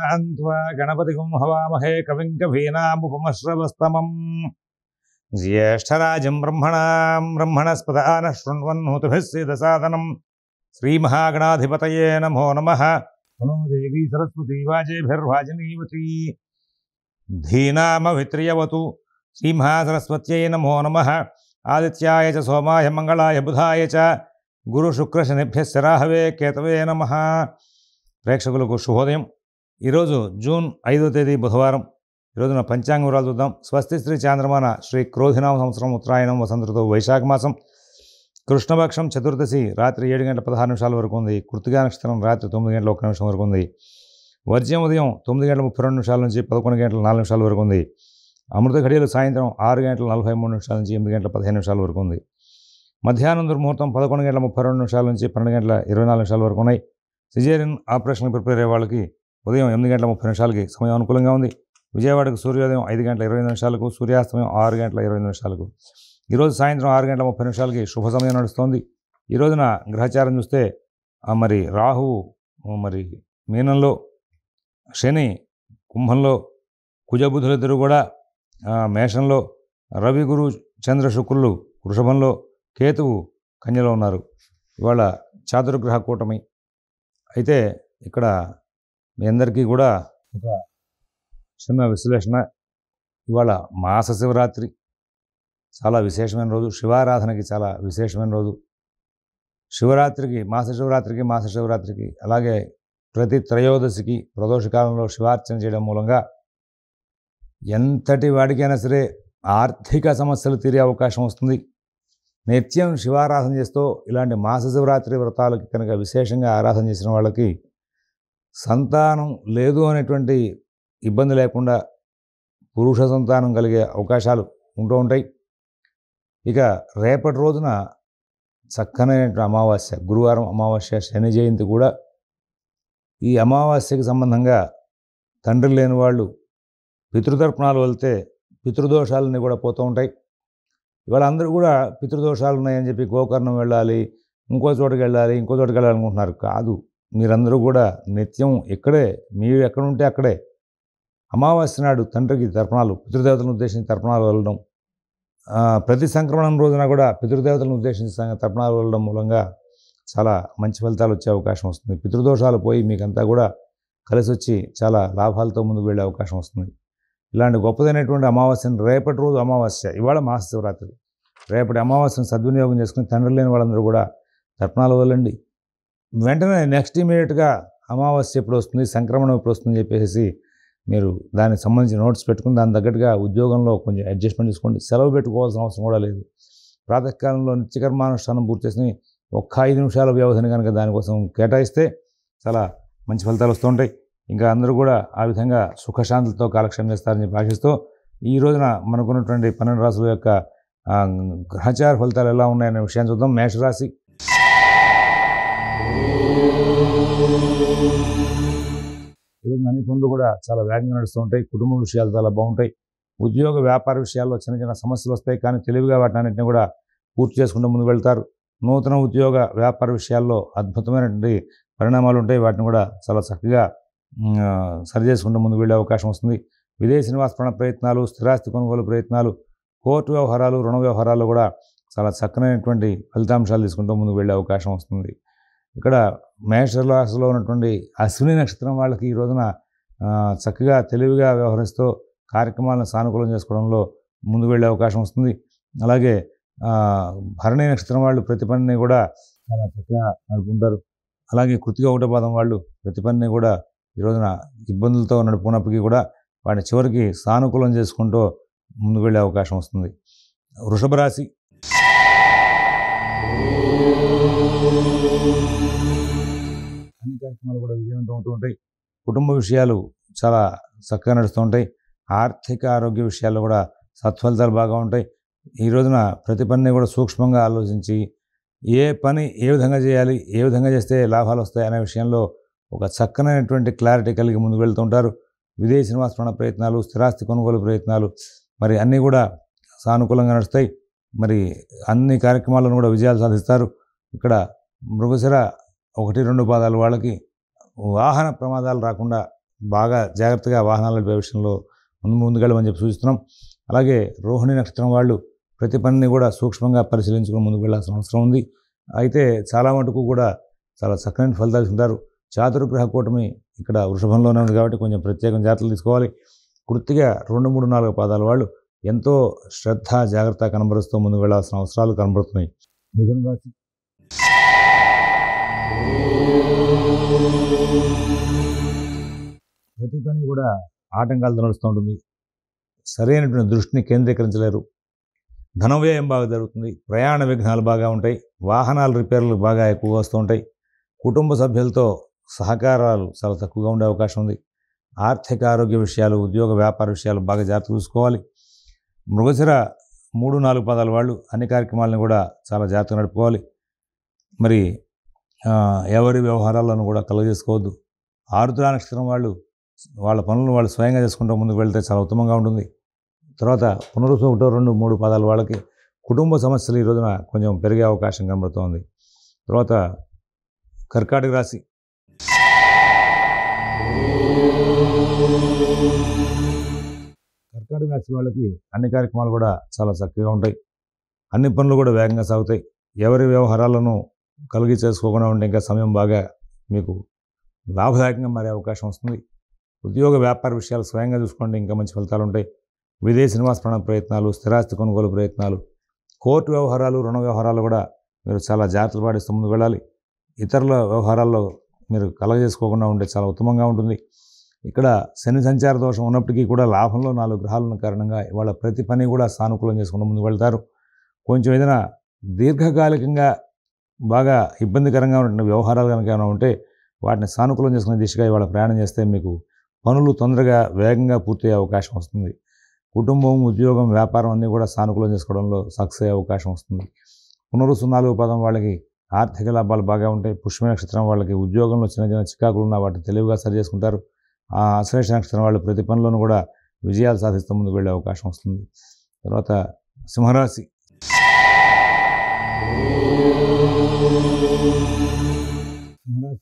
ध्वा गणपतिगुं हवामहे कविं कवीनामुपमश्रवस्तमम् ज्येष्ठराजं ब्रह्मणस्पदानः शृण्वन्नोतिभिः सीदसादनम् श्रीमहागणाधिपतये नमो नमः। नमो देवी सरस्वती वाजेभिर्वाजिनीवती धीनामभित्रियवतु श्रीमहासरस्वत्यै नमो नमः। आदित्याय च सोमाय मंगलाय बुधाय च गुरुशुक्रशनिभ्यः राहवे केतवे नमः। ప్రేక్షకులకు శుభోదయం। ఈరోజు జూన్ 5వ తేదీ బుధవారం। ఈరోజున పంచాంగ వివరాలు చూద్దాం। స్వస్తి శ్రీ చాంద్రమాన శ్రీ క్రోధినామ సంవత్సరం ఉత్తరాయణం వసంత ఋతువు వైశాఖ మాసం కృష్ణపక్షం చతుర్దశి రాత్రి 7:16 వరకు ఉంది। కృత్తికా నక్షత్రం రాత్రి 9:01 వరకు ఉంది। వర్జ్యం ఉదయం 9:32 నుంచి 11:04 వరకు ఉంది। అమృత ఘడియలు సాయంత్రం 6:43 నుంచి 8:15 వరకు ఉంది। మధ్యాహ్నం దుర్ముహూర్తం 11:32 నుంచి 12:24 వరకు ఉన్నాయి। సిజేరియన్ ఆపరేషన్ ప్రిపేర్ అయ్యే వాళ్ళకి ఉదయం 8:30 సమయం అనుకూలంగా ఉంది। విజయవాడకు సూర్యోదయం 5:25 సూర్యాస్తమయం 6:25 ఈరోజు సాయంత్రం 6:30 శుభ సమయం నడుస్తోంది। ఈ రోజున గ్రహచారం చూస్తే మరి రాహువు మరి మీనంలో, శని కుంభంలో, కుజబుధులిద్దరూ కూడా మేషంలో, రవి గురు చంద్ర శుక్రులు వృషభంలో, కేతువు కన్యలో ఉన్నారు। ఇవాళ చాతుర్గ్రహ కూటమి అయితే ఇక్కడ మీ అందరికీ కూడా ఒక చిన్న విశ్లేషణ। ఇవాళ మాస శివరాత్రి చాలా విశేషమైన రోజు, శివారాధనకి చాలా విశేషమైన రోజు। శివరాత్రికి మాస శివరాత్రికి అలాగే ప్రతి త్రయోదశికి ప్రదోషకాలంలో శివార్చన చేయడం మూలంగా ఎంతటి వాడికైనా సరే ఆర్థిక సమస్యలు తీరే అవకాశం వస్తుంది। నిత్యం శివారాధన చేస్తూ ఇలాంటి మాస శివరాత్రి వ్రతాలకి కనుక విశేషంగా ఆరాధన చేసిన వాళ్ళకి సంతానం లేదు అనేటువంటి ఇబ్బంది లేకుండా పురుష సంతానం కలిగే అవకాశాలు ఉంటూ ఉంటాయి। ఇక రేపటి రోజున చక్కనైన అమావాస్య, గురువారం అమావాస్య, శని జయంతి కూడా। ఈ అమావాస్యకి సంబంధంగా తండ్రి లేని వాళ్ళు పితృతర్పణాలు వెళ్తే పితృదోషాలన్నీ కూడా పోతూ ఉంటాయి। ఇవాళ అందరూ కూడా పితృదోషాలు ఉన్నాయని చెప్పి గోకర్ణం వెళ్ళాలి, ఇంకో చోటుకి వెళ్ళాలి అనుకుంటున్నారు। కాదు, మీరందరూ కూడా నిత్యం ఇక్కడే, మీరు ఎక్కడుంటే అక్కడే అమావాస్య నాడు తండ్రికి తర్పణాలు, పితృదేవతలను ఉద్దేశించి తర్పణాలు వెళ్ళడం, ప్రతి సంక్రమణం రోజున కూడా పితృదేవతలను ఉద్దేశించి తర్పణాలు వెళ్ళడం మూలంగా చాలా మంచి ఫలితాలు వచ్చే అవకాశం వస్తుంది। పితృదోషాలు పోయి మీకంతా కూడా కలిసి వచ్చి చాలా లాభాలతో ముందుకు వెళ్ళే అవకాశం వస్తుంది। ఇలాంటి గొప్పదైనటువంటి అమావాస్యను రేపటి రోజు అమావాస్య, ఇవాళ మాస శివరాత్రి, రేపటి అమావాస్యను సద్వినియోగం చేసుకుని తండ్రి లేని వాళ్ళందరూ కూడా తర్పణాలు వెళ్ళండి। వెంటనే నెక్స్ట్ ఇమీడియట్గా అమావాస్య ఎప్పుడు వస్తుంది, సంక్రమణం ఎప్పుడు వస్తుంది చెప్పేసి మీరు దానికి సంబంధించి నోట్స్ పెట్టుకుని దాని తగ్గట్టుగా ఉద్యోగంలో కొంచెం అడ్జస్ట్మెంట్ చేసుకోండి। సెలవు పెట్టుకోవాల్సిన అవసరం కూడా లేదు। ప్రాతకాలంలో నిత్యకర్మానుష్ఠానం పూర్తి చేసుకుని ఒక్క 5 నిమిషాల వ్యవధిని కనుక దానికోసం కేటాయిస్తే చాలా మంచి ఫలితాలు వస్తూ ఉంటాయి। ఇంకా అందరూ కూడా ఆ విధంగా సుఖశాంతులతో కాలక్షేపం చేస్తారని చెప్పి ఆశిస్తూ ఈ రోజున మనకున్నటువంటి 12 రాశుల యొక్క గ్రహచార ఫలితాలు ఎలా ఉన్నాయనే విషయాన్ని చూద్దాం। మేషరాశి, ఈరోజు అన్ని పనులు కూడా చాలా వేగంగా నడుస్తూ ఉంటాయి। కుటుంబ విషయాలు చాలా బాగుంటాయి। ఉద్యోగ వ్యాపార విషయాల్లో చిన్న చిన్న సమస్యలు వస్తాయి, కానీ తెలివిగా వాటినన్నింటినీ కూడా పూర్తి చేసుకుంటూ ముందుకు వెళ్తారు। నూతన ఉద్యోగ వ్యాపార విషయాల్లో అద్భుతమైనటువంటి పరిణామాలు ఉంటాయి, వాటిని కూడా చాలా చక్కగా సరి చేసుకుంటూ ముందుకు వెళ్ళే అవకాశం వస్తుంది। విదేశీ నివాస ప్రయత్నాలు, స్థిరాస్తి కొనుగోలు ప్రయత్నాలు, కోర్టు వ్యవహారాలు, రుణ వ్యవహారాలు కూడా చాలా చక్కనైనటువంటి ఫలితాంశాలు తీసుకుంటూ ముందుకు వెళ్ళే అవకాశం వస్తుంది। ఇక్కడ మేషరాశిలో ఉన్నటువంటి అశ్విని నక్షత్రం వాళ్ళకి ఈ రోజున చక్కగా తెలివిగా వ్యవహరిస్తూ కార్యక్రమాలను సానుకూలం చేసుకోవడంలో ముందుకు వెళ్ళే అవకాశం వస్తుంది। అలాగే భరణి నక్షత్రం వాళ్ళు ప్రతి పనిని కూడా చాలా చక్కగా నడుపుకుంటారు। అలాగే కృత్తిక 1వ పాదం వాళ్ళు ప్రతి పనిని కూడా ఈ రోజున ఇబ్బందులతో నడుపుకున్నప్పటికీ కూడా వాటిని చివరికి సానుకూలం చేసుకుంటూ ముందుకు వెళ్ళే అవకాశం వస్తుంది। వృషభ రాశి, అన్ని కార్యక్రమాలు కూడా విజయవంతం అవుతూ ఉంటాయి। కుటుంబ విషయాలు చాలా చక్కగా నడుస్తూ ఉంటాయి। ఆర్థిక ఆరోగ్య విషయాల్లో కూడా సత్ఫలితాలు బాగా ఉంటాయి। ఈ రోజున ప్రతి పనిని కూడా సూక్ష్మంగా ఆలోచించి ఏ పని ఏ విధంగా చేయాలి, ఏ విధంగా చేస్తే లాభాలు వస్తాయి అనే విషయంలో ఒక చక్కనైనటువంటి క్లారిటీ కలిగి ముందుకు వెళ్తుంటారు। విదేశీ నివాస ప్రయత్నాలు, స్థిరాస్తి కొనుగోలు ప్రయత్నాలు మరి అన్నీ కూడా సానుకూలంగా నడుస్తాయి। మరి అన్ని కార్యక్రమాలను కూడా విజయాలు సాధిస్తారు। ఇక్కడ మృగశిర 1, 2 పాదాల వాళ్ళకి వాహన ప్రమాదాలు రాకుండా బాగా జాగ్రత్తగా వాహనాలు నడిపే విషయంలో ముందుకెళ్ళమని చెప్పి సూచిస్తున్నాం. అలాగే రోహిణి నక్షత్రం వాళ్ళు ప్రతి పనిని కూడా సూక్ష్మంగా పరిశీలించుకుని ముందుకు వెళ్ళాల్సిన అవసరం ఉంది. అయితే చాలా మటుకు కూడా చాలా చక్కని ఫలితాలు ఉంటారు. చాతుర్గ్రహ కూటమి ఇక్కడ వృషభంలోనే ఉంది కాబట్టి కొంచెం ప్రత్యేకం జాగ్రత్తలు తీసుకోవాలి. కృత్తిగా 2, 3, 4 పాదాల వాళ్ళు ఎంతో శ్రద్ధ జాగ్రత్త కనబరుస్తూ ముందుకు వెళ్ళాల్సిన అవసరాలు కనబడుతున్నాయి. మిథున రాశి ప్రతి పని కూడా ఆటంకాలతో నడుస్తూ ఉంటుంది. సరైనటువంటి దృష్టిని కేంద్రీకరించలేరు. ధన వ్యయం బాగా జరుగుతుంది. ప్రయాణ విఘ్నాలు బాగా ఉంటాయి. వాహనాల రిపేర్లు బాగా ఎక్కువగా వస్తూ ఉంటాయి. కుటుంబ సభ్యులతో సహకారాలు చాలా తక్కువగా ఉండే అవకాశం ఉంది. ఆర్థిక ఆరోగ్య విషయాలు, ఉద్యోగ వ్యాపార విషయాలు బాగా జాగ్రత్త చూసుకోవాలి. మృగశిర 3, 4 పాదాల వాళ్ళు అన్ని కార్యక్రమాలను కూడా చాలా జాగ్రత్తగా నడుపుకోవాలి. మరి ఎవరి వ్యవహారాలను కూడా కలుగజేసుకోవద్దు. ఆరుద్ర నక్షత్రం వాళ్ళు వాళ్ళ పనులను వాళ్ళు స్వయంగా చేసుకుంటూ ముందుకు వెళ్తే చాలా ఉత్తమంగా ఉంటుంది. తర్వాత పునరుసు 1, 2, 3 పాదాల వాళ్ళకి కుటుంబ సమస్యలు ఈ రోజున కొంచెం పెరిగే అవకాశం కనబడుతోంది. తర్వాత కర్కాటక రాశి వాళ్ళకి అన్ని కార్యక్రమాలు కూడా చాలా చక్కగా ఉంటాయి. అన్ని పనులు కూడా వేగంగా సాగుతాయి. ఎవరి వ్యవహారాలను కలిగి చేసుకోకుండా ఉంటే ఇంకా సమయం బాగా మీకు లాభదాయకంగా మారే అవకాశం వస్తుంది. ఉద్యోగ వ్యాపార విషయాలు స్వయంగా చూసుకోండి, ఇంకా మంచి ఫలితాలు ఉంటాయి. విదేశీ నివాస ప్రయత్నాలు, స్థిరాస్తి కొనుగోలు ప్రయత్నాలు, కోర్టు వ్యవహారాలు, రుణ వ్యవహారాలు కూడా మీరు చాలా జాగ్రత్తలు పాటిస్తూ ముందుకు వెళ్ళాలి. ఇతరుల వ్యవహారాల్లో మీరు కలగజేసుకోకుండా ఉంటే చాలా ఉత్తమంగా ఉంటుంది. ఇక్కడ శని సంచార దోషం ఉన్నప్పటికీ కూడా లాభంలో 4 గ్రహాలు ఉన్న కారణంగా ఇవాళ ప్రతి పని కూడా సానుకూలం చేసుకుంటూ ముందుకు వెళ్తారు. కొంచెం ఏదైనా దీర్ఘకాలికంగా బాగా ఇబ్బందికరంగా ఉన్న వ్యవహారాలు కనుక ఏమైనా ఉంటే వాటిని సానుకూలం చేసుకునే దిశగా ఇవాళ ప్రయాణం చేస్తే మీకు పనులు తొందరగా వేగంగా పూర్తయ్యే అవకాశం వస్తుంది. కుటుంబం, ఉద్యోగం, వ్యాపారం అన్నీ కూడా సానుకూలం చేసుకోవడంలో సక్సెస్ అయ్యే అవకాశం వస్తుంది. పునరుసు 4 పాదం వాళ్ళకి ఆర్థిక లాభాలు బాగా ఉంటాయి. పుష్య నక్షత్రం వాళ్ళకి ఉద్యోగంలో చిన్న చిన్న చికాకులు ఉన్న వాటిని తెలివిగా సరి చేసుకుంటారు. ఆ అశ్లేష నక్షత్రం వాళ్ళు ప్రతి పనిలోనూ కూడా విజయాలు సాధిస్తూ ముందుకు వెళ్ళే అవకాశం వస్తుంది. తర్వాత సింహరాశి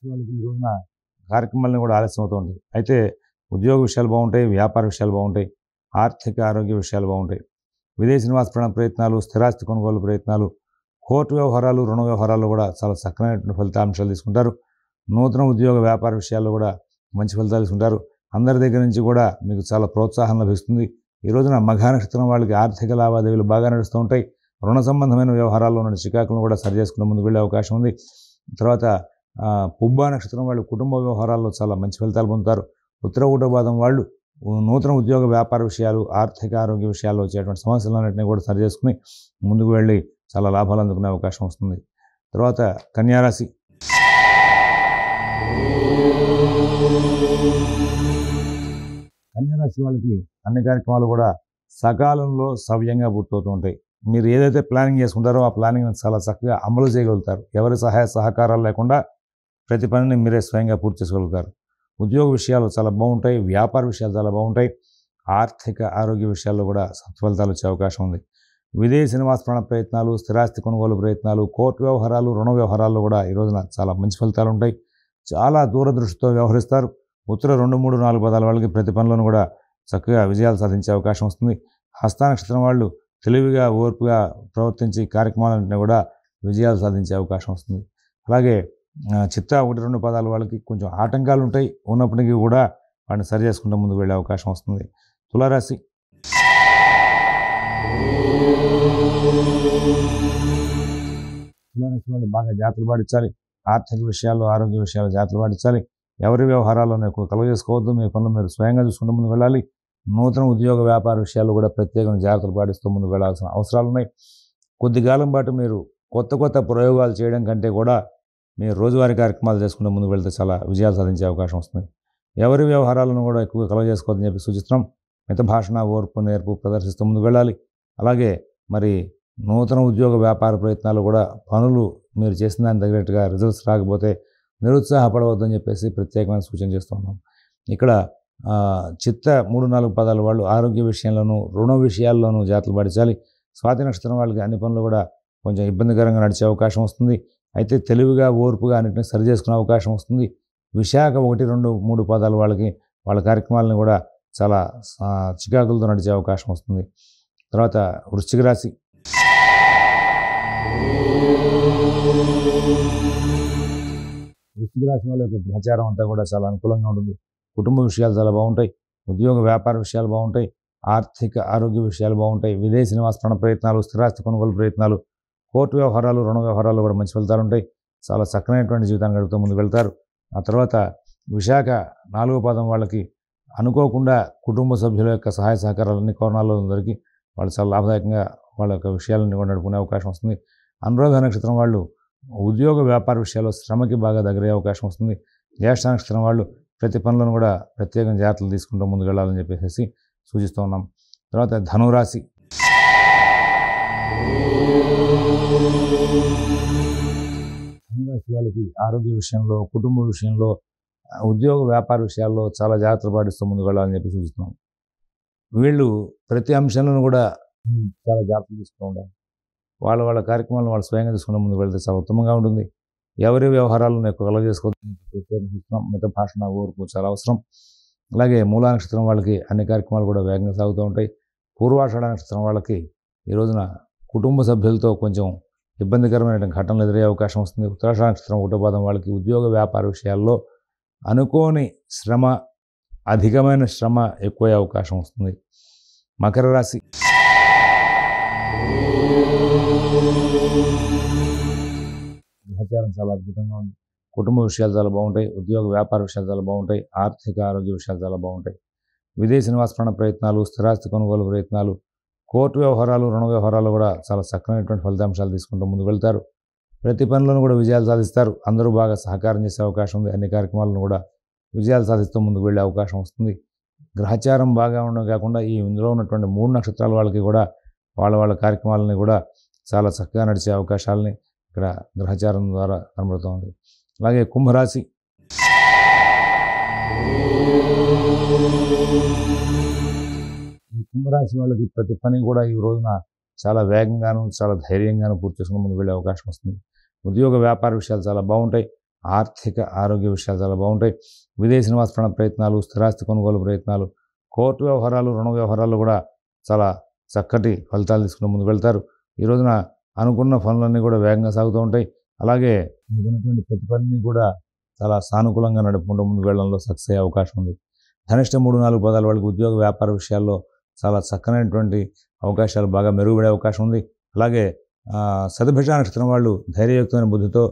వాళ్ళకి ఈ రోజున కార్యక్రమాలను కూడా ఆలస్యం అవుతూ ఉంటాయి. అయితే ఉద్యోగ విషయాలు బాగుంటాయి, వ్యాపార విషయాలు బాగుంటాయి, ఆర్థిక ఆరోగ్య విషయాలు బాగుంటాయి. విదేశీ నివాస ప్రయత్నాలు, స్థిరాస్తి కొనుగోలు ప్రయత్నాలు, కోర్టు వ్యవహారాలు, రుణ వ్యవహారాలు కూడా చాలా చక్కనైనటువంటి ఫలితాంశాలు తీసుకుంటారు. నూతన ఉద్యోగ వ్యాపార విషయాల్లో కూడా మంచి ఫలితాలు తీసుకుంటారు. అందరి దగ్గర నుంచి కూడా మీకు చాలా ప్రోత్సాహం లభిస్తుంది. ఈ రోజున మఘ నక్షత్రం వాళ్ళకి ఆర్థిక లావాదేవీలు బాగా నడుస్తూ ఉంటాయి. రుణ సంబంధమైన వ్యవహారాల్లో ఉన్న చికాకులను కూడా సరి చేసుకుని ముందుకు వెళ్ళే అవకాశం ఉంది. తర్వాత పుబ్బ నక్షత్రం వాళ్ళు కుటుంబ వ్యవహారాల్లో చాలా మంచి ఫలితాలు పొందుతారు. ఉత్తర ఊటపాదం వాళ్ళు నూతన ఉద్యోగ వ్యాపార విషయాలు, ఆర్థిక ఆరోగ్య విషయాల్లో వచ్చేటువంటి సమస్యలన్నింటినీ కూడా సరి చేసుకుని ముందుకు వెళ్ళి చాలా లాభాలు అందుకునే అవకాశం వస్తుంది. తర్వాత కన్యారాశి వాళ్ళకి అన్ని కార్యక్రమాలు కూడా సకాలంలో సవ్యంగా పూర్తవుతూ ఉంటాయి. మీరు ఏదైతే ప్లానింగ్ చేసుకుంటారో ఆ ప్లానింగ్ చాలా చక్కగా అమలు చేయగలుగుతారు. ఎవరి సహాయ సహకారాలు లేకుండా ప్రతి పనిని మీరే స్వయంగా పూర్తి చేసుకోగలుగుతారు. ఉద్యోగ విషయాలు చాలా బాగుంటాయి. వ్యాపార విషయాలు చాలా బాగుంటాయి. ఆర్థిక ఆరోగ్య విషయాల్లో కూడా సత్ఫలితాలు వచ్చే అవకాశం ఉంది. విదేశీ నివాస ప్రయత్నాలు, స్థిరాస్తి కొనుగోలు ప్రయత్నాలు, కోర్టు వ్యవహారాలు, రుణ వ్యవహారాల్లో కూడా ఈ రోజున చాలా మంచి ఫలితాలు ఉంటాయి. చాలా దూరదృష్టితో వ్యవహరిస్తారు. ఉత్తర 2, 3, 4 పాదాల వాళ్ళకి ప్రతి పనిలోనూ కూడా చక్కగా విజయాలు సాధించే అవకాశం వస్తుంది. హస్త నక్షత్రం వాళ్ళు తెలివిగా, ఓర్పుగా ప్రవర్తించి కార్యక్రమాలన్నింటినీ కూడా విజయాలు సాధించే అవకాశం వస్తుంది. అలాగే చిత్త 1, 2 పాదాల వాళ్ళకి కొంచెం ఆటంకాలు ఉంటాయి. ఉన్నప్పటికీ కూడా వాటిని సరి చేసుకుంటూ ముందుకు వెళ్ళే అవకాశం వస్తుంది. తులారాశి వాళ్ళు బాగా జాగ్రత్తలు పాటించాలి. ఆర్థిక విషయాల్లో, ఆరోగ్య విషయాల్లో జాగ్రత్తలు పాటించాలి. ఎవరి వ్యవహారాలను ఎక్కువ కలుగ చేసుకోవద్దు. మీ పనులు మీరు స్వయంగా చూసుకుంటూ ముందుకు వెళ్ళాలి. నూతన ఉద్యోగ వ్యాపార విషయాల్లో కూడా ప్రత్యేకంగా జాగ్రత్తలు పాటిస్తూ ముందుకు వెళ్ళాల్సిన అవసరాలు ఉన్నాయి. కొద్ది కాలం పాటు మీరు కొత్త ప్రయోగాలు చేయడం కంటే కూడా మీరు రోజువారీ కార్యక్రమాలు చేసుకుంటూ ముందుకు వెళ్తే చాలా విజయాలు సాధించే అవకాశం వస్తుంది. ఎవరి వ్యవహారాలను కూడా ఎక్కువగా కలుగ చేసుకోవద్దని చెప్పి సూచిస్తున్నాం. మిత భాషణ, ఓర్పు, నేర్పు ప్రదర్శిస్తూ ముందుకు వెళ్ళాలి. అలాగే మరి నూతన ఉద్యోగ వ్యాపార ప్రయత్నాలు కూడా పనులు మీరు చేసిన దానికి తగినట్టుగా రిజల్ట్స్ రాకపోతే నిరుత్సాహపడవద్దని చెప్పేసి ప్రత్యేకమైన సూచన చేస్తున్నాం. ఇక్కడ చిత్త 3, 4 పాదాల వాళ్ళు ఆరోగ్య విషయంలోనూ, రుణ విషయాల్లోనూ జాగ్రత్తలు పాటించాలి. స్వాతి నక్షత్రం వాళ్ళకి అన్ని పనులు కూడా కొంచెం ఇబ్బందికరంగా నడిచే అవకాశం వస్తుంది. అయితే తెలివిగా, ఓర్పుగా అన్నింటినీ సరి చేసుకునే అవకాశం వస్తుంది. విశాఖ 1, 2, 3 పాదాల వాళ్ళకి వాళ్ళ కార్యక్రమాలను కూడా చాలా చికాకులతో నడిచే అవకాశం వస్తుంది. తర్వాత వృశ్చిక రాశి. వృశ్చిక రాశి వాళ్ళ యొక్క గ్రహచారం అంతా కూడా చాలా అనుకూలంగా ఉంటుంది. కుటుంబ విషయాలు చాలా బాగుంటాయి. ఉద్యోగ వ్యాపార విషయాలు బాగుంటాయి. ఆర్థిక ఆరోగ్య విషయాలు బాగుంటాయి. విదేశీ నివాస ప్రయత్నాలు, స్థిరాస్తి కొనుగోలు ప్రయత్నాలు, కోర్టు వ్యవహారాలు, రుణ వ్యవహారాలు కూడా మంచి ఫలితాలు ఉంటాయి. చాలా చక్కనైనటువంటి జీవితాన్ని గడుపుతూ ముందుకు వెళ్తారు. ఆ తర్వాత విశాఖ 4వ పాదం వాళ్ళకి అనుకోకుండా కుటుంబ సభ్యుల యొక్క సహాయ సహకారాలు అన్ని కోణాల్లో దొరికి వాళ్ళు చాలా లాభదాయకంగా వాళ్ళ యొక్క విషయాలను కూడా నడుపుకునే అవకాశం వస్తుంది. అనురాధ నక్షత్రం వాళ్ళు ఉద్యోగ వ్యాపార విషయాల్లో శ్రమకి బాగా దగ్గరయ్యే అవకాశం వస్తుంది. జ్యేష్ఠ నక్షత్రం వాళ్ళు ప్రతి పనులను కూడా ప్రత్యేకంగా జాగ్రత్తలు తీసుకుంటూ ముందుకు వెళ్ళాలని చెప్పేసి సూచిస్తూ ఉన్నాం. తర్వాత ధనురాశి. ధనురాశి వాళ్ళకి ఆరోగ్య విషయంలో, కుటుంబ విషయంలో, ఉద్యోగ వ్యాపార విషయాల్లో చాలా జాగ్రత్తలు పాటిస్తూ ముందుకు వెళ్ళాలని చెప్పి సూచిస్తున్నాం. వీళ్ళు ప్రతి అంశంలోనూ కూడా చాలా జాగ్రత్తలు తీసుకుంటూ ఉండాలి. వాళ్ళ కార్యక్రమాలను వాళ్ళు స్వయంగా తీసుకుని ముందుకు వెళ్తే చాలా ఉత్తమంగా ఉంటుంది. ఎవరి వ్యవహారాలను ఎక్కువ కలగ చేసుకోవద్దని ప్రత్యేకంగా చూస్తున్నాం. మిగతా భాషణ ఓర్పు చాలా అవసరం. అలాగే మూలా నక్షత్రం వాళ్ళకి అన్ని కార్యక్రమాలు కూడా వేగంగా సాగుతూ ఉంటాయి. పూర్వాషాఢ నక్షత్రం వాళ్ళకి ఈ రోజున కుటుంబ సభ్యులతో కొంచెం ఇబ్బందికరమైన ఘటనలు ఎదురయ్యే అవకాశం వస్తుంది. ఉత్తరాషాఢ నక్షత్రం 1వ పాదం వాళ్ళకి ఉద్యోగ వ్యాపార విషయాల్లో అనుకోని శ్రమ, అధికమైన శ్రమ ఎక్కువయ్యే అవకాశం వస్తుంది. మకర రాశి. గ్రహచారం చాలా అద్భుతంగా ఉంది. కుటుంబ విషయాలు చాలా బాగుంటాయి. ఉద్యోగ వ్యాపార విషయాలు చాలా బాగుంటాయి. ఆర్థిక ఆరోగ్య విషయాలు చాలా బాగుంటాయి. విదేశీ నివాస ప్రయత్నాలు, స్థిరాస్తి కొనుగోలు ప్రయత్నాలు, కోర్టు వ్యవహారాలు, రుణ వ్యవహారాలు కూడా చాలా చక్కనైనటువంటి ఫలితాంశాలు తీసుకుంటూ ముందుకు వెళ్తారు. ప్రతి పనులను కూడా విజయాలు సాధిస్తారు. అందరూ బాగా సహకారం చేసే అవకాశం ఉంది. అన్ని కార్యక్రమాలను కూడా విజయాలు సాధిస్తూ ముందుకు వెళ్ళే అవకాశం వస్తుంది. గ్రహచారం బాగా ఉండడం కాకుండా ఇందులో ఉన్నటువంటి 3 నక్షత్రాల వాళ్ళకి కూడా వాళ్ళ కార్యక్రమాలని కూడా చాలా చక్కగా నడిచే అవకాశాలని ఇక్కడ గ్రహచారం ద్వారా కనబడుతోంది. అలాగే కుంభరాశి. ఈ కుంభరాశి వాళ్ళకి ప్రతి పని కూడా ఈ రోజున చాలా వేగంగాను, చాలా ధైర్యంగాను పూర్తి చేసుకుని ముందుకు వెళ్ళే అవకాశం వస్తుంది. ఉద్యోగ వ్యాపార విషయాలు చాలా బాగుంటాయి. ఆర్థిక ఆరోగ్య విషయాలు చాలా బాగుంటాయి. విదేశీ నివాస ప్రయత్నాలు, స్థిరాస్తి కొనుగోలు ప్రయత్నాలు, కోర్టు వ్యవహారాలు, రుణ వ్యవహారాలు కూడా చాలా చక్కటి ఫలితాలు తీసుకుని ముందుకు వెళ్తారు. ఈ రోజున అనుకున్న పనులన్నీ కూడా వేగంగా సాగుతూ ఉంటాయి. అలాగే మీకున్నటువంటి ప్రతి పనిని కూడా చాలా సానుకూలంగా నడుపుకుంటూ ముందుకు వెళ్ళడంలో సక్సెస్ అయ్యే అవకాశం ఉంది. ధనిష్ట 3-4 పదాల వాళ్ళకి ఉద్యోగ వ్యాపార విషయాల్లో చాలా చక్కనైనటువంటి అవకాశాలు బాగా మెరుగుపడే అవకాశం ఉంది. అలాగే శతభిష నక్షత్రం వాళ్ళు ధైర్యయుక్తమైన బుద్ధితో,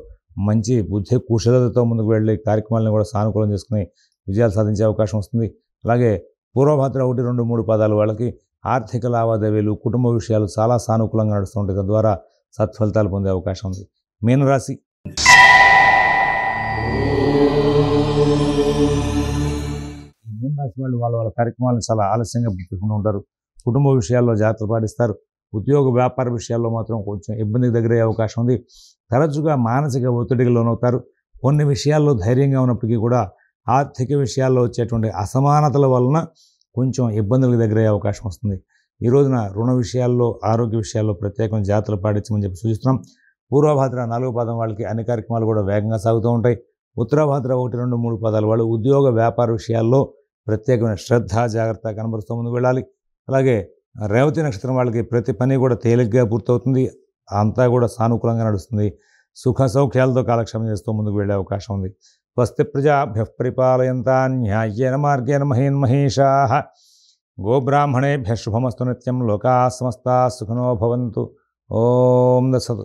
మంచి బుద్ధి కుశలతతో ముందుకు వెళ్ళి కార్యక్రమాలను కూడా సానుకూలం చేసుకుని విజయాలు సాధించే అవకాశం వస్తుంది. అలాగే పూర్వభద్ర 1, 2, 3 పదాలు వాళ్ళకి ఆర్థిక లావాదేవీలు, కుటుంబ విషయాలు చాలా సానుకూలంగా నడుస్తూ ఉంటాయి. తద్వారా సత్ఫలితాలు పొందే అవకాశం ఉంది. మీనరాశి. మీనరాశి వాళ్ళు వాళ్ళ కార్యక్రమాలను చాలా ఆలస్యంగా పూర్తికుంటూ ఉంటారు. కుటుంబ విషయాల్లో జాగ్రత్తలు పాటిస్తారు. ఉద్యోగ వ్యాపార విషయాల్లో మాత్రం కొంచెం ఇబ్బందికి దగ్గరయ్యే అవకాశం ఉంది. తరచుగా మానసిక ఒత్తిడికి లోనవుతారు. కొన్ని విషయాల్లో ధైర్యంగా ఉన్నప్పటికీ కూడా ఆర్థిక విషయాల్లో వచ్చేటువంటి అసమానతల వలన కొంచెం ఇబ్బందులకు దగ్గరయ్యే అవకాశం వస్తుంది. ఈ రోజున రుణ విషయాల్లో, ఆరోగ్య విషయాల్లో ప్రత్యేకమైన జాగ్రత్తలు పాటించమని చెప్పి సూచిస్తున్నాం. పూర్వభాద్ర 4వ పాదం వాళ్ళకి అన్ని కార్యక్రమాలు కూడా వేగంగా సాగుతూ ఉంటాయి. ఉత్తరాభాద్ర 1, 2, 3 పదాల వాళ్ళు ఉద్యోగ వ్యాపార విషయాల్లో ప్రత్యేకమైన శ్రద్ధ, జాగ్రత్త కనబరుస్తూ ముందుకు వెళ్ళాలి. అలాగే రేవతి నక్షత్రం వాళ్ళకి ప్రతి పని కూడా తేలిగ్గా పూర్తవుతుంది. అంతా కూడా సానుకూలంగా నడుస్తుంది. సుఖ సౌఖ్యాలతో కాలక్షేమం చేస్తూ ముందుకు వెళ్ళే అవకాశం ఉంది. స్వస్తి ప్రజాభ్యః పరిపాలయంతాం న్యాయేన మార్గేణ మహీన్మహేషాః గోబ్రాహ్మణేభ్యః శుభమస్తు నిత్యం. లోకాః సమస్తాః సుఖినో భవంతు. ఓం దత్సత్.